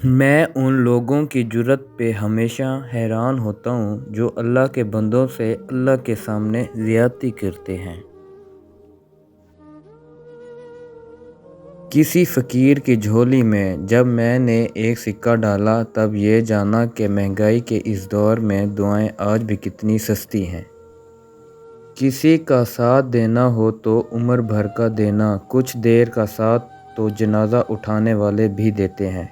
میں ان لوگوں کی جرأت پہ ہمیشہ حیران ہوتا ہوں جو اللہ کے بندوں سے اللہ کے سامنے زیادتی کرتے ہیں۔ کسی فقیر کی جھولی میں جب میں نے ایک سکہ ڈالا تب یہ جانا کہ مہنگائی کے اس دور میں دعائیں آج بھی کتنی سستی ہیں۔ کسی کا ساتھ دینا ہو تو عمر بھر کا دینا، کچھ دیر کا ساتھ تو جنازہ اٹھانے والے بھی دیتے ہیں۔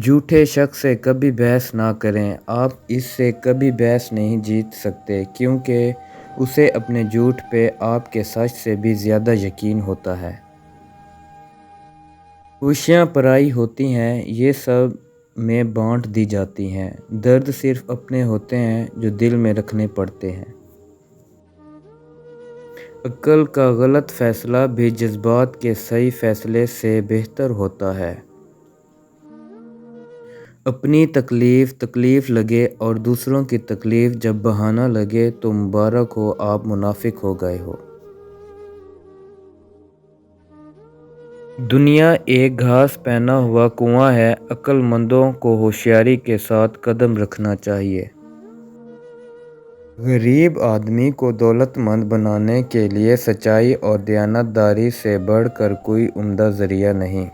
جھوٹے شخص سے کبھی بحث نہ کریں، آپ اس سے کبھی بحث نہیں جیت سکتے کیونکہ اسے اپنے جھوٹ پہ آپ کے سچ سے بھی زیادہ یقین ہوتا ہے۔ خوشیاں پرائی ہوتی ہیں، یہ سب میں بانٹ دی جاتی ہیں، درد صرف اپنے ہوتے ہیں جو دل میں رکھنے پڑتے ہیں۔ عقل کا غلط فیصلہ بھی جذبات کے صحیح فیصلے سے بہتر ہوتا ہے۔ اپنی تکلیف تکلیف لگے اور دوسروں کی تکلیف جب بہانہ لگے تو مبارک ہو، آپ منافق ہو گئے ہو۔ دنیا ایک گھاس پہنا ہوا کنواں ہے، عقل مندوں کو ہوشیاری کے ساتھ قدم رکھنا چاہیے۔ غریب آدمی کو دولت مند بنانے کے لیے سچائی اور دیانت داری سے بڑھ کر کوئی عمدہ ذریعہ نہیں۔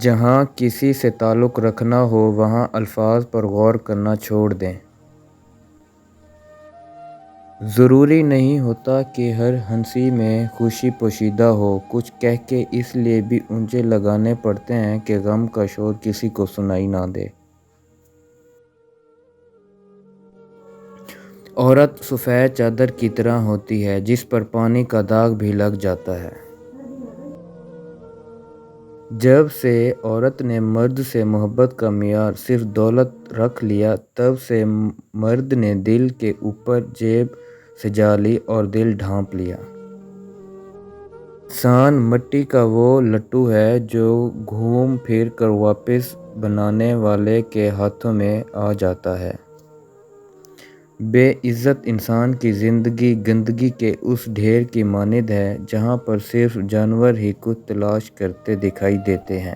جہاں کسی سے تعلق رکھنا ہو وہاں الفاظ پر غور کرنا چھوڑ دیں۔ ضروری نہیں ہوتا کہ ہر ہنسی میں خوشی پوشیدہ ہو، کچھ کہہ کے اس لیے بھی اونچے لگانے پڑتے ہیں کہ غم کا شور کسی کو سنائی نہ دے۔ عورت سفید چادر کی طرح ہوتی ہے جس پر پانی کا داغ بھی لگ جاتا ہے۔ جب سے عورت نے مرد سے محبت کا معیار صرف دولت رکھ لیا تب سے مرد نے دل کے اوپر جیب سجا لی اور دل ڈھانپ لیا۔ انسان مٹی کا وہ لٹو ہے جو گھوم پھر کر واپس بنانے والے کے ہاتھوں میں آ جاتا ہے۔ بے عزت انسان کی زندگی گندگی کے اس ڈھیر کی مانند ہے جہاں پر صرف جانور ہی کچھ تلاش کرتے دکھائی دیتے ہیں۔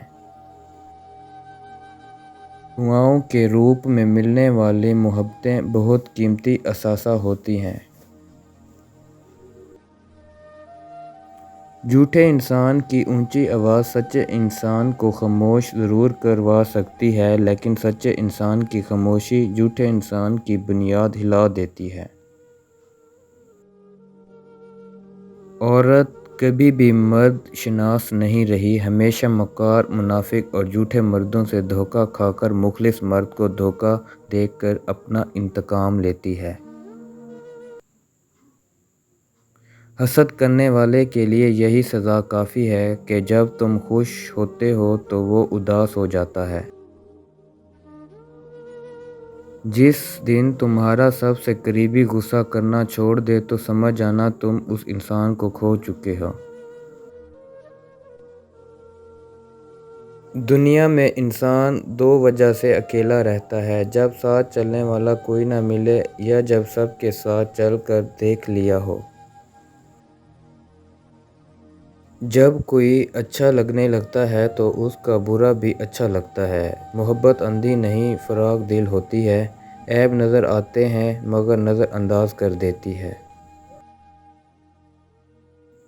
دعاؤں کے روپ میں ملنے والی محبتیں بہت قیمتی اثاثہ ہوتی ہیں۔ جھوٹے انسان کی اونچی آواز سچے انسان کو خاموش ضرور کروا سکتی ہے لیکن سچے انسان کی خاموشی جھوٹے انسان کی بنیاد ہلا دیتی ہے۔ عورت کبھی بھی مرد شناس نہیں رہی، ہمیشہ مکار، منافق اور جھوٹے مردوں سے دھوکہ کھا کر مخلص مرد کو دھوکہ دے کر اپنا انتقام لیتی ہے۔ حسد کرنے والے کے لیے یہی سزا کافی ہے کہ جب تم خوش ہوتے ہو تو وہ اداس ہو جاتا ہے۔ جس دن تمہارا سب سے قریبی غصہ کرنا چھوڑ دے تو سمجھ جانا تم اس انسان کو کھو چکے ہو۔ دنیا میں انسان دو وجہ سے اکیلا رہتا ہے، جب ساتھ چلنے والا کوئی نہ ملے یا جب سب کے ساتھ چل کر دیکھ لیا ہو۔ جب کوئی اچھا لگنے لگتا ہے تو اس کا برا بھی اچھا لگتا ہے۔ محبت اندھی نہیں فراق دل ہوتی ہے، عیب نظر آتے ہیں مگر نظر انداز کر دیتی ہے۔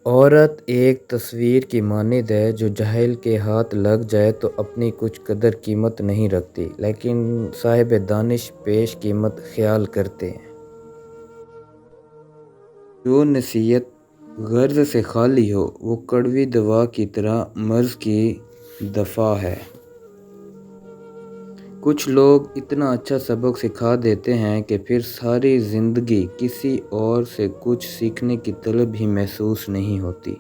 عورت ایک تصویر کی مانند ہے جو جاہل کے ہاتھ لگ جائے تو اپنی کچھ قدر قیمت نہیں رکھتی لیکن صاحب دانش پیش قیمت خیال کرتے ہیں۔ جو نصیحت غرض سے خالی ہو وہ کڑوی دوا کی طرح مرض کی دفع ہے۔ کچھ لوگ اتنا اچھا سبق سکھا دیتے ہیں کہ پھر ساری زندگی کسی اور سے کچھ سیکھنے کی طلب ہی محسوس نہیں ہوتی۔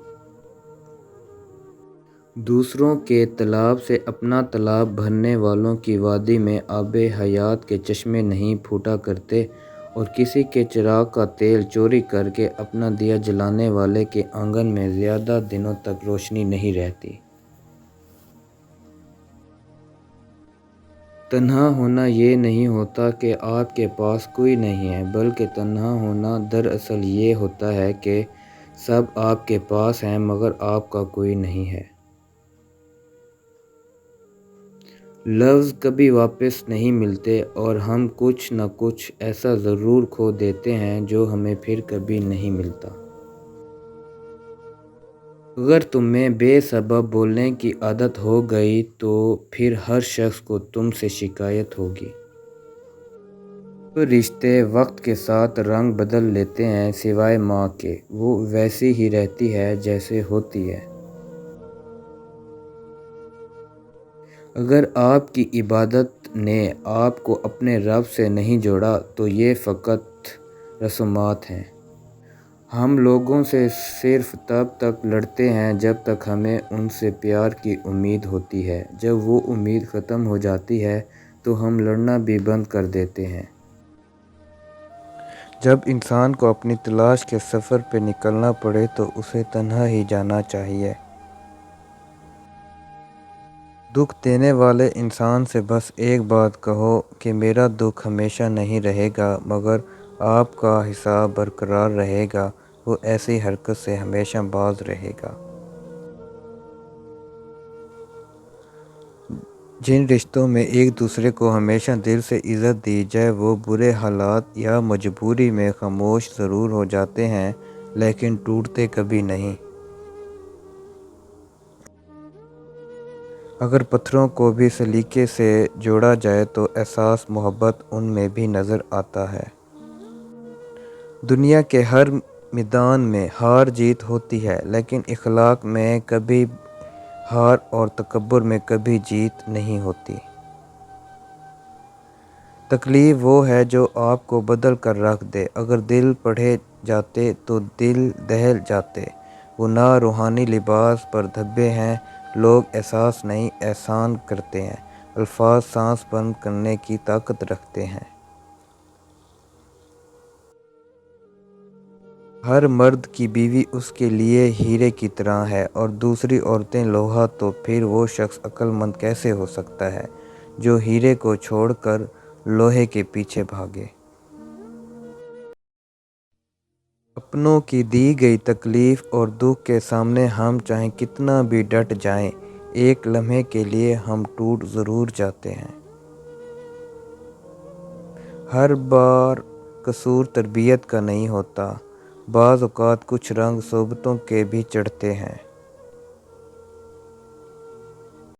دوسروں کے تالاب سے اپنا تالاب بھرنے والوں کی وادی میں آب حیات کے چشمے نہیں پھوٹا کرتے اور کسی کے چراغ کا تیل چوری کر کے اپنا دیا جلانے والے کے آنگن میں زیادہ دنوں تک روشنی نہیں رہتی۔ تنہا ہونا یہ نہیں ہوتا کہ آپ کے پاس کوئی نہیں ہے بلکہ تنہا ہونا دراصل یہ ہوتا ہے کہ سب آپ کے پاس ہیں مگر آپ کا کوئی نہیں ہے۔ لفظ کبھی واپس نہیں ملتے اور ہم کچھ نہ کچھ ایسا ضرور کھو دیتے ہیں جو ہمیں پھر کبھی نہیں ملتا۔ اگر تمہیں بے سبب بولنے کی عادت ہو گئی تو پھر ہر شخص کو تم سے شکایت ہوگی۔ جو رشتے وقت کے ساتھ رنگ بدل لیتے ہیں سوائے ماں کے، وہ ویسی ہی رہتی ہے جیسے ہوتی ہے۔ اگر آپ کی عبادت نے آپ کو اپنے رب سے نہیں جوڑا تو یہ فقط رسومات ہیں۔ ہم لوگوں سے صرف تب تک لڑتے ہیں جب تک ہمیں ان سے پیار کی امید ہوتی ہے۔ جب وہ امید ختم ہو جاتی ہے تو ہم لڑنا بھی بند کر دیتے ہیں۔ جب انسان کو اپنی تلاش کے سفر پہ نکلنا پڑے تو اسے تنہا ہی جانا چاہیے۔ دکھ دینے والے انسان سے بس ایک بات کہو کہ میرا دکھ ہمیشہ نہیں رہے گا مگر آپ کا حساب برقرار رہے گا، وہ ایسی حرکت سے ہمیشہ باز رہے گا۔ جن رشتوں میں ایک دوسرے کو ہمیشہ دل سے عزت دی جائے وہ برے حالات یا مجبوری میں خاموش ضرور ہو جاتے ہیں لیکن ٹوٹتے کبھی نہیں۔ اگر پتھروں کو بھی سلیقے سے جوڑا جائے تو احساس محبت ان میں بھی نظر آتا ہے۔ دنیا کے ہر میدان میں ہار جیت ہوتی ہے لیکن اخلاق میں کبھی ہار اور تکبر میں کبھی جیت نہیں ہوتی۔ تکلیف وہ ہے جو آپ کو بدل کر رکھ دے۔ اگر دل پڑھے جاتے تو دل دہل جاتے، وہ نہ روحانی لباس پر دھبے ہیں۔ لوگ احساس نہیں احسان کرتے ہیں، الفاظ سانس بند کرنے کی طاقت رکھتے ہیں۔ ہر مرد کی بیوی اس کے لیے ہیرے کی طرح ہے اور دوسری عورتیں لوہا، تو پھر وہ شخص عقل مند کیسے ہو سکتا ہے جو ہیرے کو چھوڑ کر لوہے کے پیچھے بھاگے۔ اپنوں کی دی گئی تکلیف اور دکھ کے سامنے ہم چاہے کتنا بھی ڈٹ جائیں، ایک لمحے کے لیے ہم ٹوٹ ضرور جاتے ہیں۔ ہر بار قصور تربیت کا نہیں ہوتا، بعض اوقات کچھ رنگ صحبتوں کے بھی چڑھتے ہیں۔